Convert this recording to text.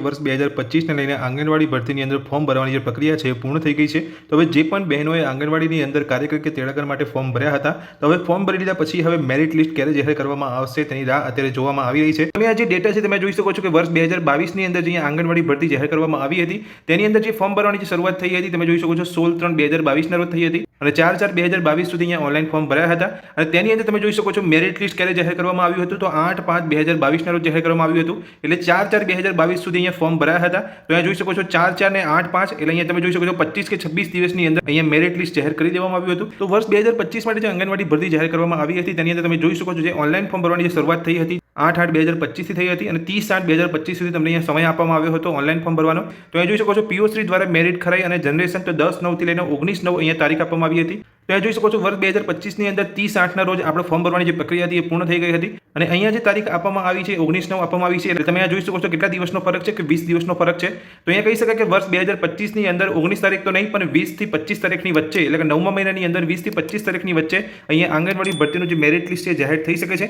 વર્ષ 2025ને લઈને આંગણવાડી ભરતીની અંદર ફોર્મ ભરવાની જે પ્રક્રિયા છે એ પૂર્ણ થઈ ગઈ છે. તો હવે જે પણ બહેનોએ આંગણવાડીની અંદર કાર્યકર કે તેડાગર માટે ફોર્મ ભર્યા હતા, તો હવે ફોર્મ ભરી લીધા પછી હવે મેરિટ લિસ્ટ ક્યારે જાહેર કરવામાં આવશે તેની રાહ અત્યારે જોવામાં આવી રહી છે. તમે આ જે ડેટા છે તમે જોઈ શકો છો કે વર્ષ 2022ની અંદર જે આંગણવાડી ભરતી જાહેર કરવામાં આવી હતી તેની અંદર જે ફોર્મ ભરવાની જે શરૂઆત થઈ હતી તમે જોઈ શકો છો 16/3/2022ના રોજ થઈ હતી અને 4/4/2022 સુધી અહીંયા ઓનલાઈન ફોર્મ ભર્યા હતા અને તેની અંદર તમે જોઈ શકો છો મેરિટ લિસ્ટ ક્યારે જાહેર કરવામાં આવ્યું હતું તો 8/5/2022ના રોજ જાહેર કરવામાં આવ્યું હતું. એટલે 4/4/2022 સુધી અહીંયા ફોર્મ ભરાયા હતા. તો અહીંયા જોઈ શકો છો 4/4 ને 8/5 એટલે અહીંયા તમે જોઈ શકો છો 25 કે 26 દિવસની અંદર અહીંયા મેરિટ લિસ્ટ જાહેર કરી દેવામાં આવ્યું હતું. તો વર્ષ 2025 માટે જે આંગણવાડી ભરતી જાહેર કરવામાં આવી હતી તેની અંદર તમે જોઈ શકો છો જે ઓનલાઈન ફોર્મ ભરવાની જે શરૂઆત થઈ હતી 8/8/2025 થી થઈ હતી અને 30/8/2025 સુધી તમને અહીંયા સમય આપવામાં આવ્યો હતો ઓનલાઈન ફોર્મ ભરવાનો. તો અહીંયા જોઈ શકો છો પીઓશ્રી દ્વારા મેરિટ ખરાઈ અને જનરેશન તો 10/9 થી લઈને 19/9 અહીંયા તારીખ આપવામાં આવી હતી. તો અહીંયા જોઈ શકો છો વર્ષ 2025ની અંદર 30/8ના રોજ આપણે ફોર્મ ભરવાની જે પ્રક્રિયા હતી એ પૂર્ણ થઈ ગઈ હતી અને અહીંયા જે તારીખ આપવામાં આવી છે 19/9 આપવામાં આવી છે. એટલે તમે આ જોઈ શકો છો કેટલા દિવસનો ફરક છે કે 20 દિવસનો ફરક છે. તો અહીંયા કહી શકાય કે વર્ષ 2025ની અંદર 19 તારીખ તો નહીં પણ 20 થી 25 તારીખની વચ્ચે એટલે કે 9મા મહિનાની અંદર 20 થી 25 તારીખની વચ્ચે અહીંયા આંગણવાડી ભરતીનું જે મેરિટ લિસ્ટ છે જાહેર થઈ શકે છે.